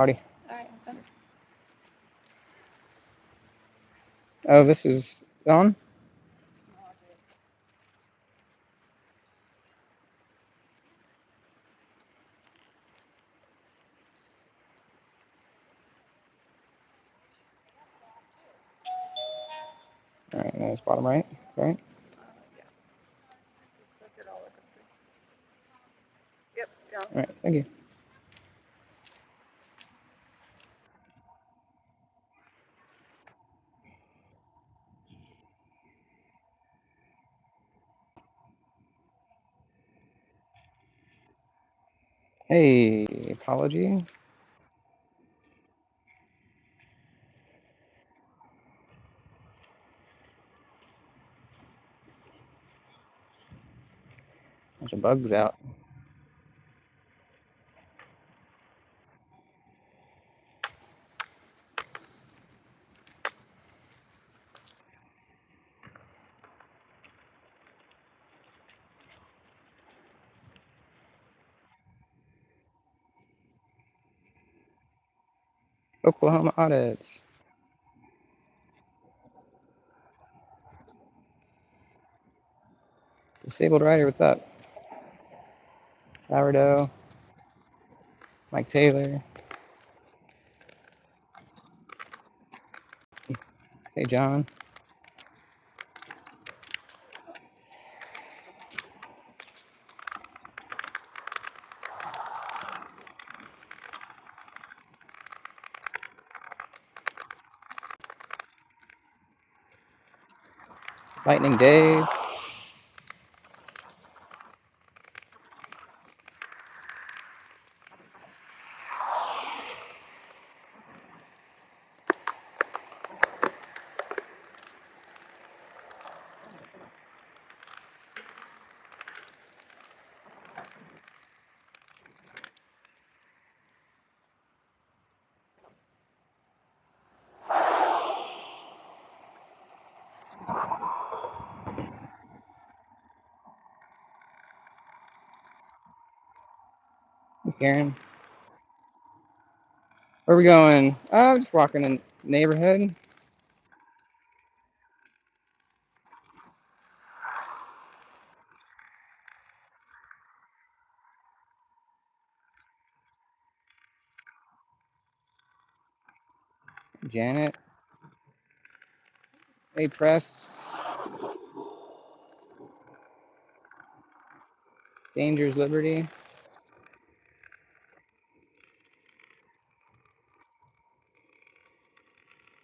Alright, I'm done. Oh, this is on? Alright, that's bottom right. Right? Yeah. Look at all the country. Yep, down. Alright, thank you. Hey, apology. Bunch of bugs out. Oklahoma audits. Disabled rider, what's up? Sourdough. Mike Taylor. Hey, John. Lightning Dave. Hey, Karen. Where are we going? I'm just walking in the neighborhood. Janet. Hey, Press. Danger's Liberty.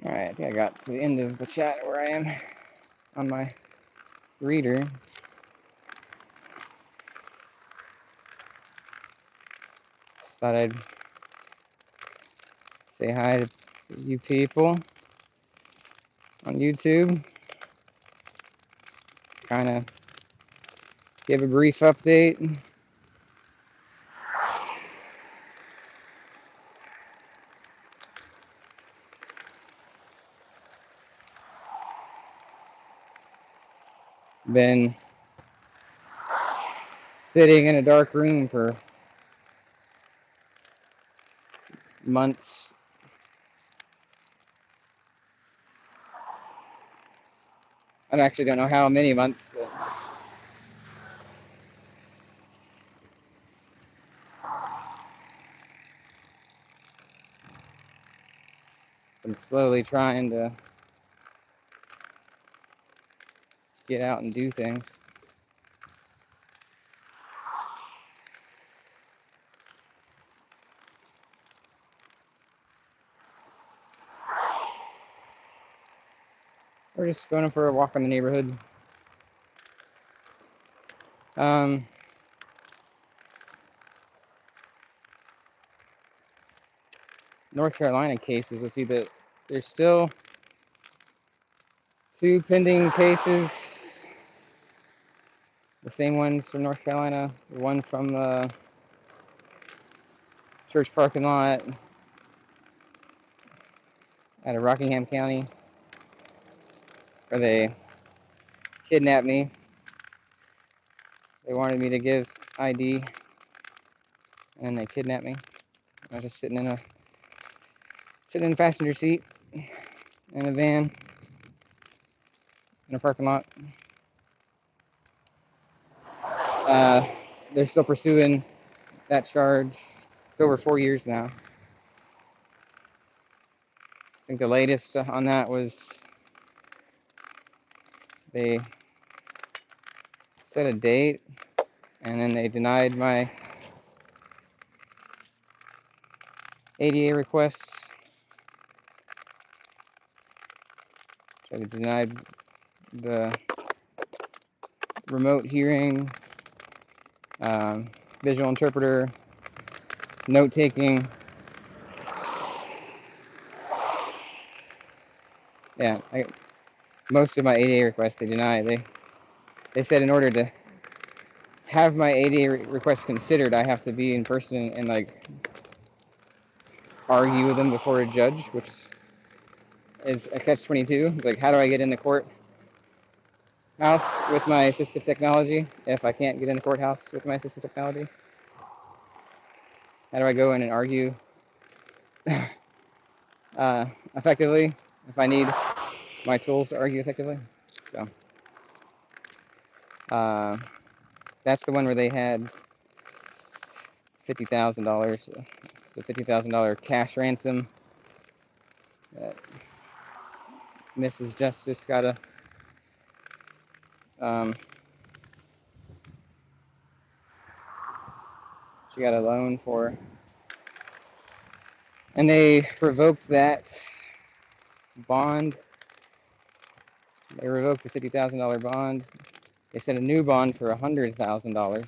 Alright, I think I got to the end of the chat where I am on my reader. Thought I'd say hi to you people on YouTube. Kind of give a brief update. Been sitting in a dark room for months. I actually don't know how many months, but been slowly trying to get out and do things. We're just going for a walk in the neighborhood. North Carolina cases. Let's see that there's still 2 pending cases. The same ones from North Carolina. One from the church parking lot out of Rockingham County, where they kidnapped me. They wanted me to give ID, and they kidnapped me. I was just sitting in a sitting in the passenger seat in a van in a parking lot. They're still pursuing that charge. It's over 4 years now. I think the latest on that was they set a date and then they denied my ADA requests. So they denied the remote hearing, visual interpreter, note taking. Yeah, most of my ADA requests they denied. They said in order to have my ADA request considered, I have to be in person and like argue with them before a judge, which is a catch-22. Like, how do I get in the courthouse with my assistive technology if I can't get in the courthouse with my assistive technology? How do I go in and argue effectively if I need my tools to argue effectively? So that's the one where they had $50,000. It's a $50,000 cash ransom that Mrs. Justice got a she got a loan for, and they revoked that bond. They revoked the $50,000 bond. They set a new bond for $100,000.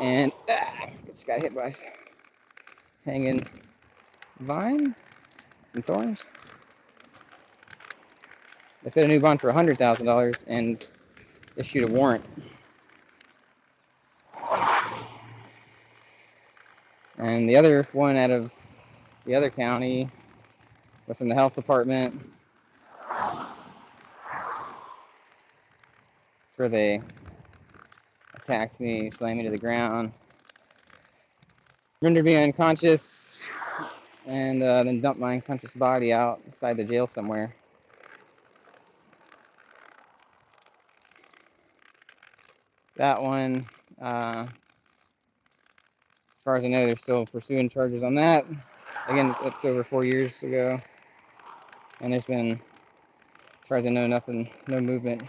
And just got hit by hanging vine and thorns. They set a new bond for $100,000 and issued a warrant. And the other one out of the other county was from the health department. It's where they attacked me, slammed me to the ground, rendered me unconscious, and then dumped my unconscious body out inside the jail somewhere. That one, as far as I know, they're still pursuing charges on that. Again, that's over 4 years ago, and there's been, as far as I know, no movement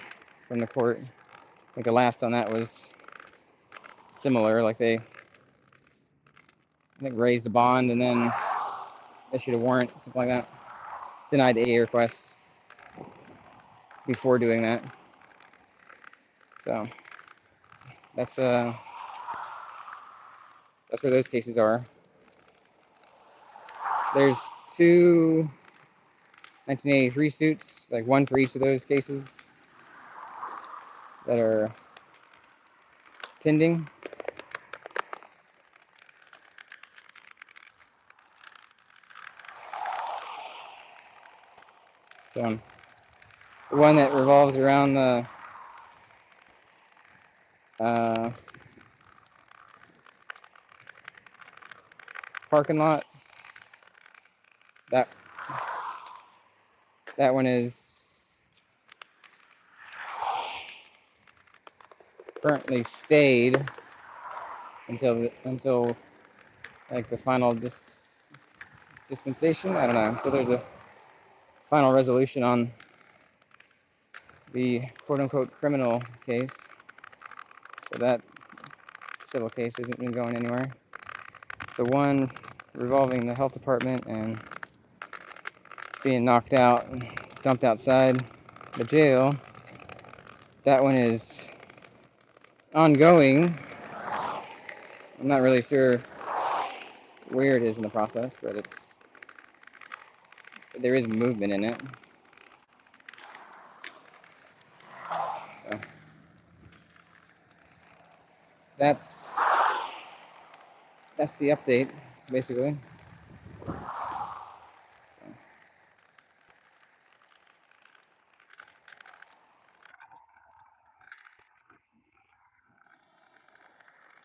from the court. I think the last on that was similar, like they, I think, raised the bond and then issued a warrant, something like that. Denied AA requests before doing that. So that's where those cases are. There's 2 1983 suits, like one for each of those cases, that are pending. So the one that revolves around the parking lot, that one is currently stayed until like the final dispensation. I don't know. So there's a final resolution on the quote-unquote criminal case. So that civil case isn't even going anywhere. The one revolving the health department and being knocked out and dumped outside the jail, that one is ongoing. I'm not really sure where it is in the process, but there is movement in it. So that's the update, basically.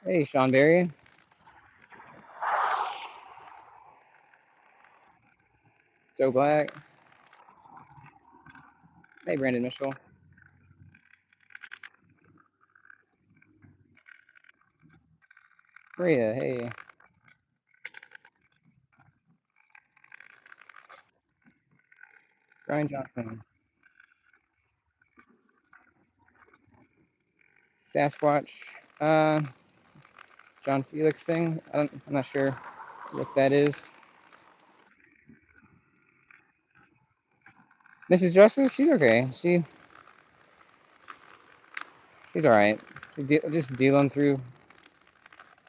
Hey, Sean Berry. Joe Black. Hey, Brandon Mitchell. Maria, hey. Brian Johnson. Sasquatch. Uh, John Felix thing. I'm not sure what that is. Mrs. Justice, she's okay. She's all right. Just dealing through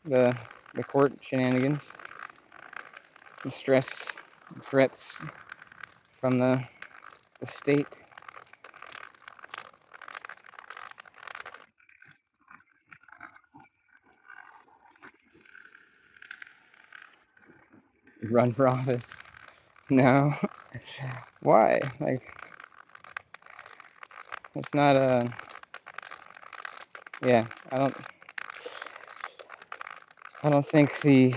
the court shenanigans, the stress, and threats from the state. Run for office. No. Why? Like, it's not a. Yeah, I don't think the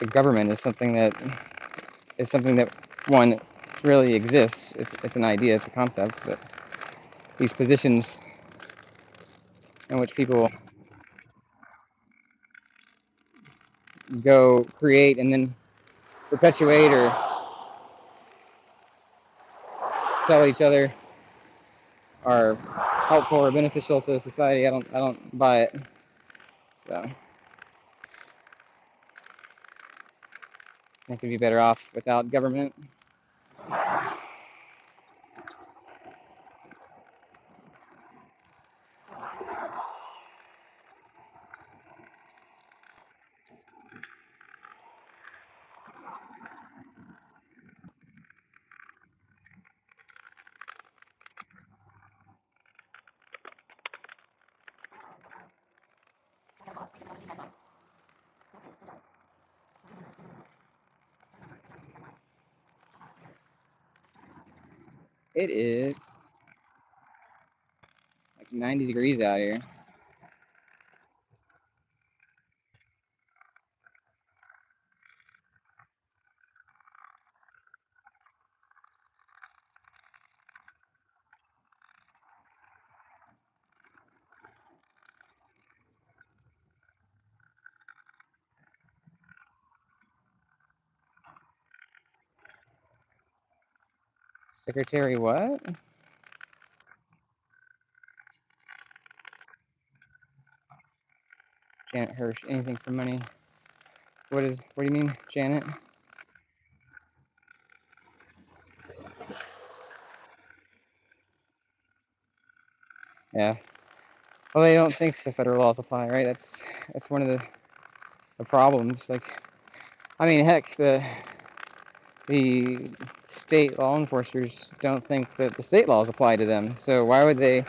government is something that one really exists. It's an idea, it's a concept, but these positions in which people go create and then perpetuate or tell each other are helpful or beneficial to society, I don't buy it. So I think we'd be better off without government. It is like 90 degrees out here. Secretary what? Janet Hirsch, anything for money. What do you mean, Janet? Yeah. Well, they don't think the federal laws apply, right? That's one of the problems. Like, I mean, heck, the state law enforcers don't think that the state laws apply to them. So why would they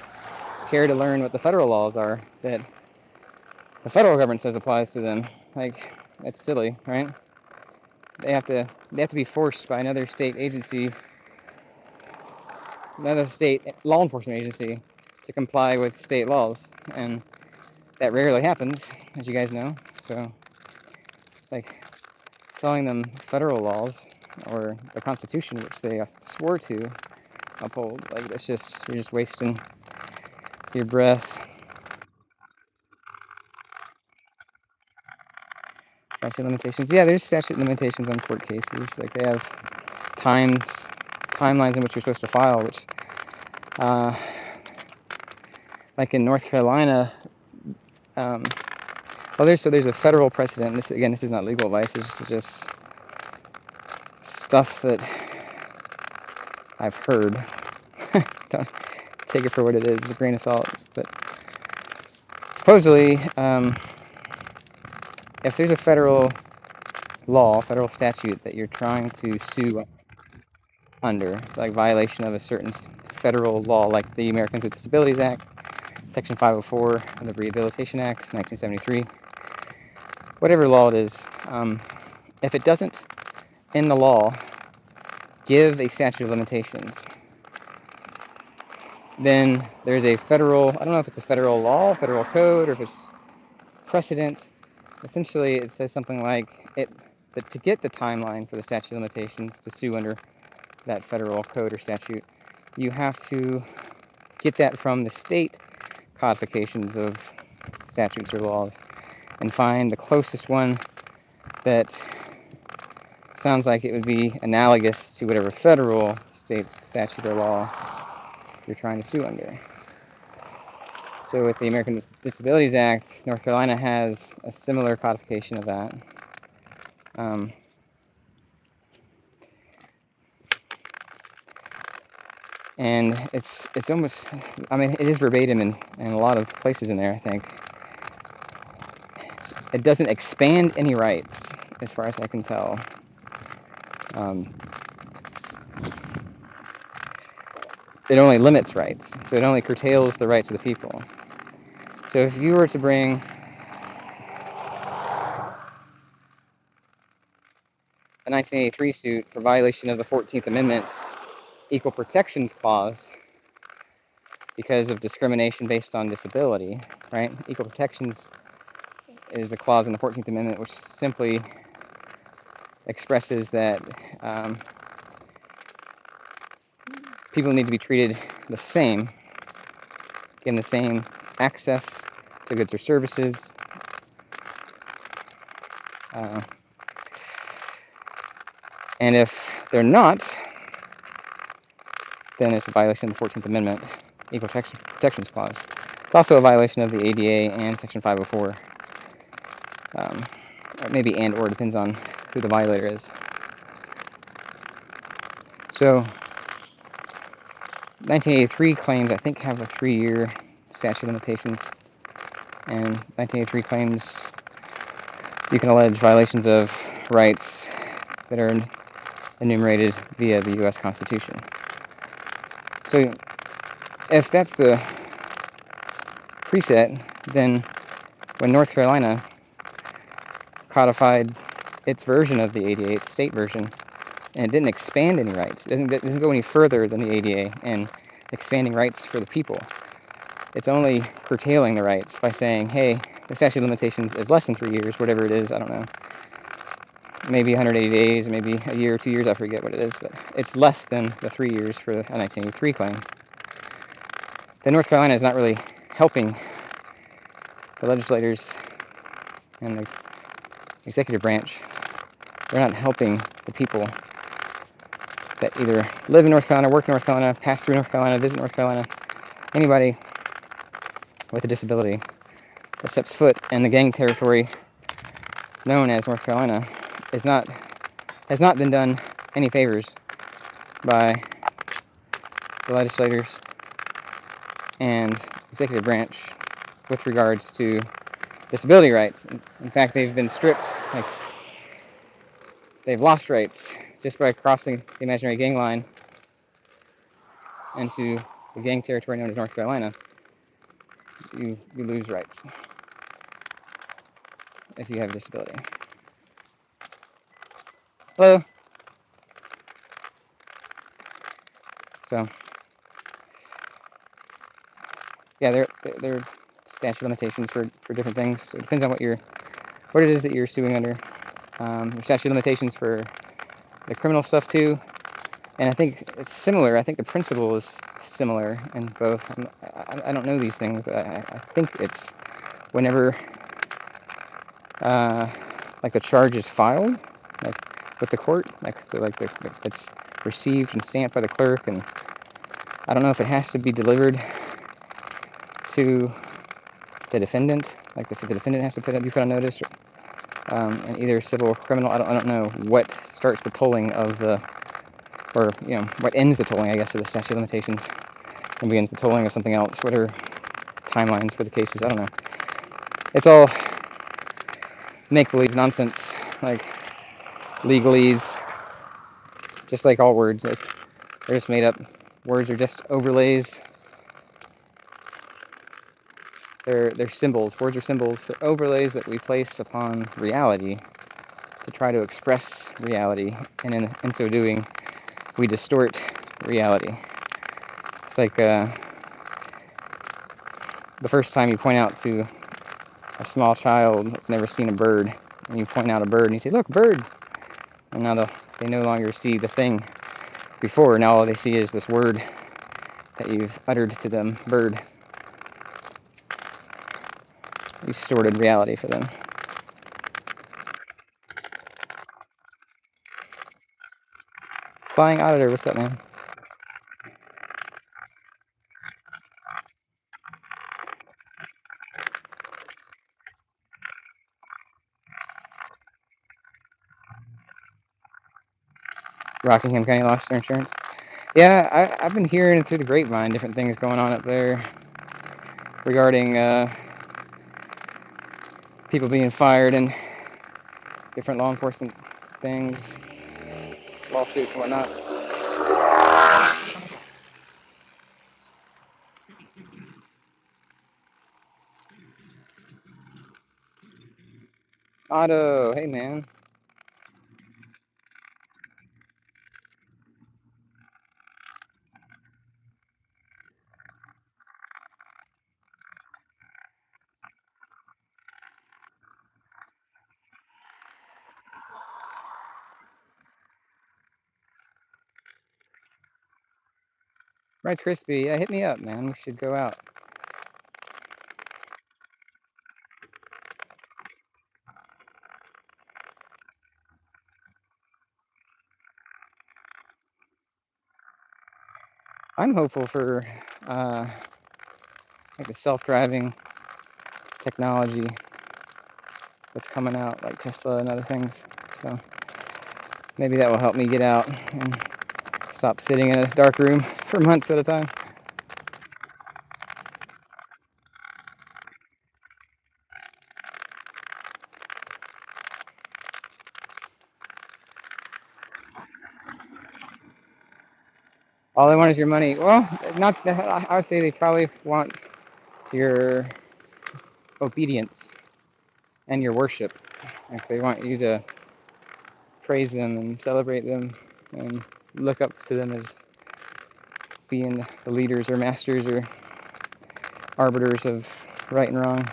care to learn what the federal laws are that the federal government says applies to them? Like, that's silly, right? They have to be forced by another state agency, another state law enforcement agency, to comply with state laws, and that rarely happens, as you guys know. So, like, telling them federal laws or the Constitution, which they swore to uphold, like, that's just, you're just wasting your breath. Statute limitations. Yeah, there's statute limitations on court cases. Like, they have timelines in which you're supposed to file, which, uh, like in North Carolina, well, there's a federal precedent. This is not legal advice. This is just stuff that I've heard. Don't take it for what it is, a grain of salt. But supposedly, if there's a federal law, federal statute that you're trying to sue under, like violation of a certain federal law, like the Americans with Disabilities Act, Section 504 of the Rehabilitation Act, 1973, whatever law it is, if it doesn't, in the law, give a statute of limitations, then there's a federal, I don't know if it's a federal law, federal code, or if it's precedent. Essentially, it says something like But to get the timeline for the statute of limitations to sue under that federal code or statute, you have to get that from the state codifications of statutes or laws and find the closest one that sounds like it would be analogous to whatever federal state statute or law you're trying to sue under. So with the American with Disabilities Act, North Carolina has a similar codification of that. And it's almost, I mean, it is verbatim in a lot of places in there, I think. It doesn't expand any rights, as far as I can tell. It only limits rights, so it only curtails the rights of the people. So if you were to bring a 1983 suit for violation of the 14th Amendment Equal Protections Clause because of discrimination based on disability, right? Equal protections is the clause in the 14th Amendment which simply expresses that people need to be treated the same, given the same access to goods or services, and if they're not, then it's a violation of the 14th Amendment Equal Protections Clause. It's also a violation of the ADA and Section 504. Maybe and or, depends on who the violator is. So 1983 claims, I think, have a 3-year statute of limitations, and 1983 claims you can allege violations of rights that are enumerated via the U.S. Constitution. So if that's the preset, then when North Carolina codified its version of the ADA, its state version, and it didn't expand any rights, it doesn't go any further than the ADA and expanding rights for the people. It's only curtailing the rights by saying, hey, the statute of limitations is less than 3 years, whatever it is, I don't know. Maybe 180 days, maybe a year, 2 years, I forget what it is, but it's less than the 3 years for a 1983 claim. Then North Carolina is not really helping the legislators and the executive branch. They're not helping the people that either live in North Carolina, work in North Carolina, pass through North Carolina, visit North Carolina. Anybody with a disability that steps foot in the gang territory known as North Carolina has not been done any favors by the legislators and executive branch with regards to disability rights. In fact, they've been stripped, like, they've lost rights just by crossing the imaginary gang line into the gang territory known as North Carolina. You lose rights if you have a disability. Hello? So, yeah, there are statute of limitations for different things. So it depends on what it is that you're suing under. There's statute of limitations for the criminal stuff too, and I think it's similar. I think the principle is similar in both. I don't know these things, but I think it's whenever like the charge is filed, like with the court, it's received and stamped by the clerk, and I don't know if it has to be delivered to the defendant, like if the defendant has to be put on notice, and either civil or criminal. I don't know what starts the tolling of what ends the tolling, I guess, of the statute of limitations and begins the tolling of something else. What are timelines for the cases? I don't know. It's all make-believe nonsense, like legalese, just like all words. They're just made up. Words are just overlays. They're symbols. Words are symbols. They're overlays that we place upon reality to try to express reality, and in so doing, we distort reality. It's like the first time you point out to a small child that's never seen a bird, and you point out a bird, and you say, "Look, bird." And now they no longer see the thing before. Now all they see is this word that you've uttered to them, bird. You distorted reality for them. Flying Auditor, what's up, man? Rockingham County lost their insurance. Yeah, I've been hearing through the grapevine different things going on up there regarding people being fired and different law enforcement things, lawsuits and whatnot. Otto, hey man. Rice Crispy, yeah, hit me up, man. We should go out. I'm hopeful for like the self-driving technology that's coming out, like Tesla and other things. So maybe that will help me get out and stop sitting in a dark room for months at a time. All they want is your money. Well, not that. I would say they probably want your obedience and your worship. Like they want you to praise them and celebrate them and look up to them as being the leaders or masters or arbiters of right and wrong.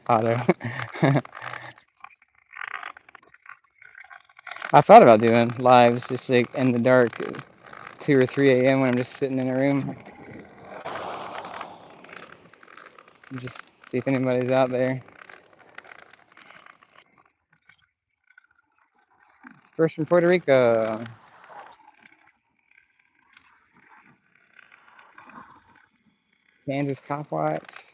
Auto. I thought about doing lives just like in the dark, 2 or 3 a.m. when I'm just sitting in a room. Just see if anybody's out there. First from Puerto Rico. Kansas Cop Watch.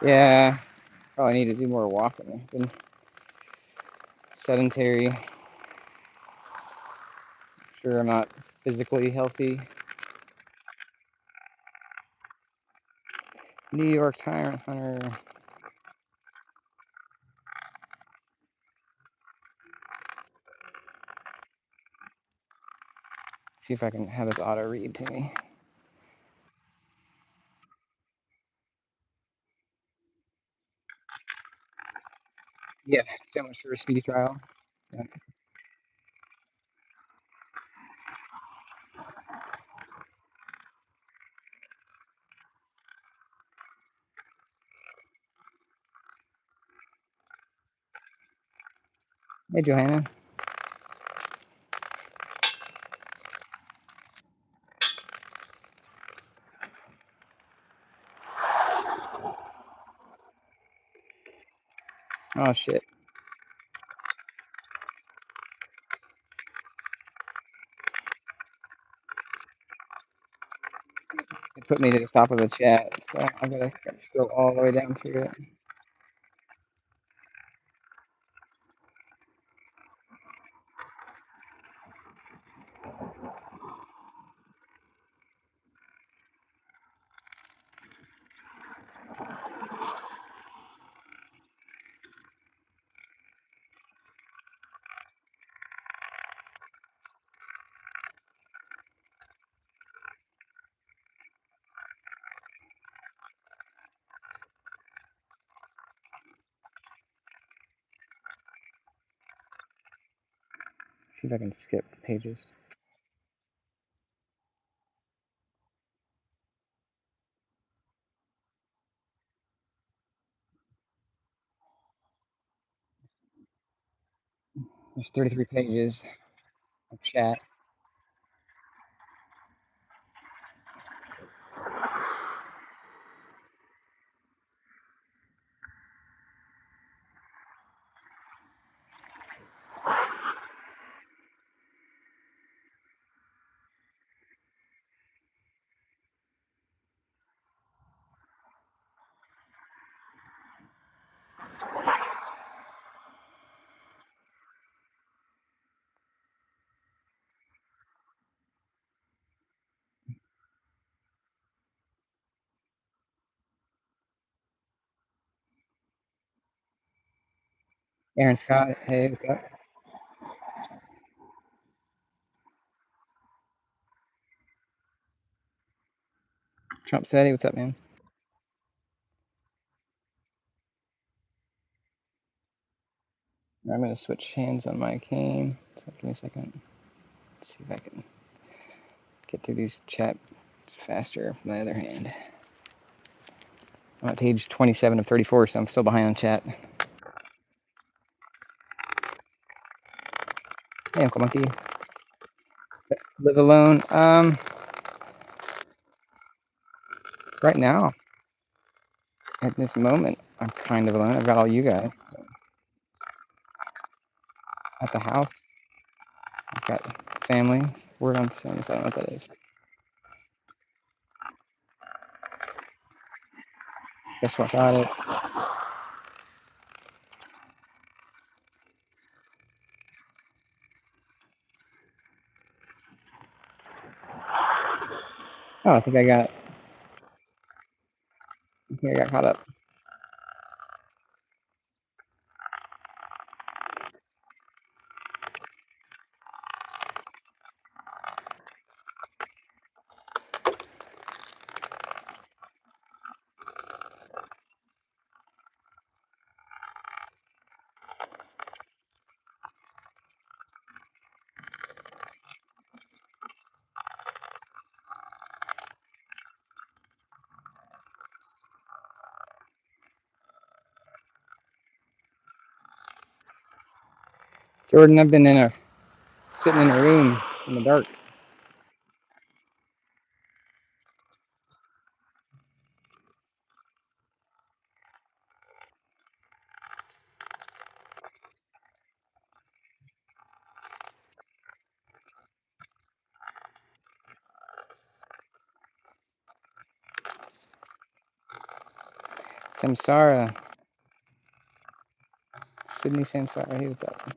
Yeah, probably need to do more walking. I've been sedentary. Sure, I'm not physically healthy. New York Tyrant Hunter. See if I can have this auto read to me. Yeah, so much for a speedy trial. Yeah. Hey, Johanna. Oh, shit. It put me to the top of the chat, so I gotta scroll all the way down through it. See if I can skip pages. There's 33 pages of chat. Aaron Scott, hey, what's up? Trump said, hey, what's up, man? I'm going to switch hands on my cane. So give me a second. Let's see if I can get through these chat faster with my other hand. I'm at page 27 of 34, so I'm still behind on chat. Hey, Uncle Monkey. Live alone. Right now, at this moment, I'm kind of alone. I've got all you guys at the house. I've got family. Word on Sims. I don't know what that is. Guess what? Got it. Oh, I think I got caught up. Jordan, I've been sitting in a room in the dark. Samsara. Sydney Samsara. Hey, what's up?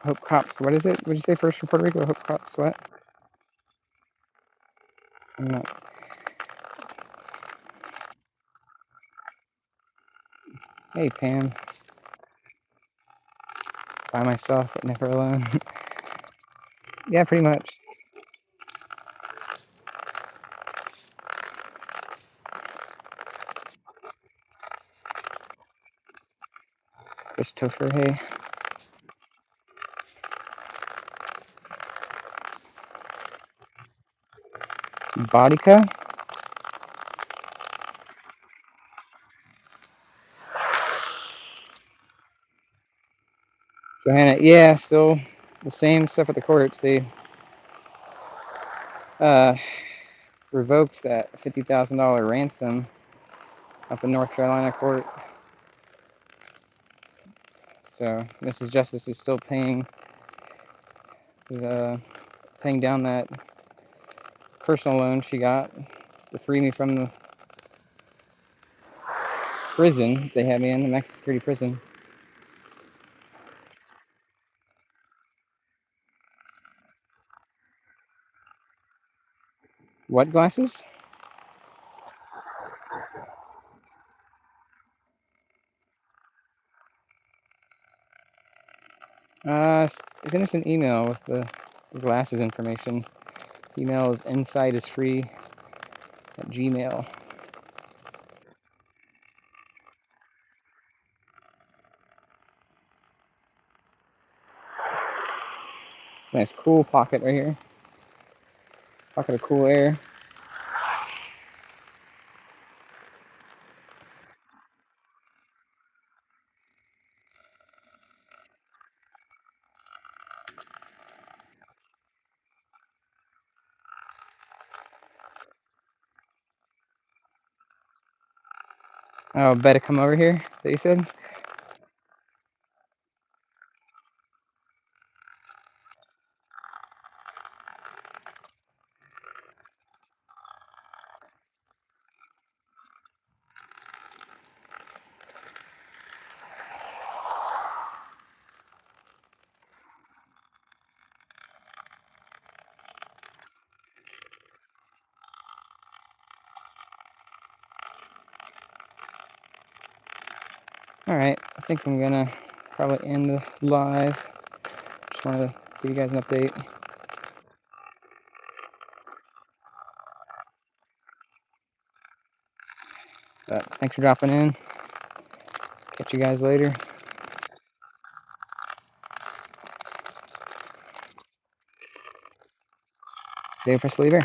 Hope Cops. What is it? What did you say first from Puerto Rico? Hope Cops what? I'm not. Hey, Pam. By myself, but never alone. Yeah, pretty much. Christopher, hey. Bodica. Johanna, yeah, still the same stuff at the courts. They revoked that $50,000 ransom up in North Carolina court. So Mrs. Justice is still paying down that personal loan she got to free me from the prison they had me in, the maximum security prison. What glasses? Send us an email with the glasses information. Email is insightisfree at Gmail. Nice cool pocket right here. Pocket of cool air. Oh, better come over here, that you said? Alright, I think I'm gonna probably end the live. Just wanted to give you guys an update. But thanks for dropping in. Catch you guys later. Dave Press Believer.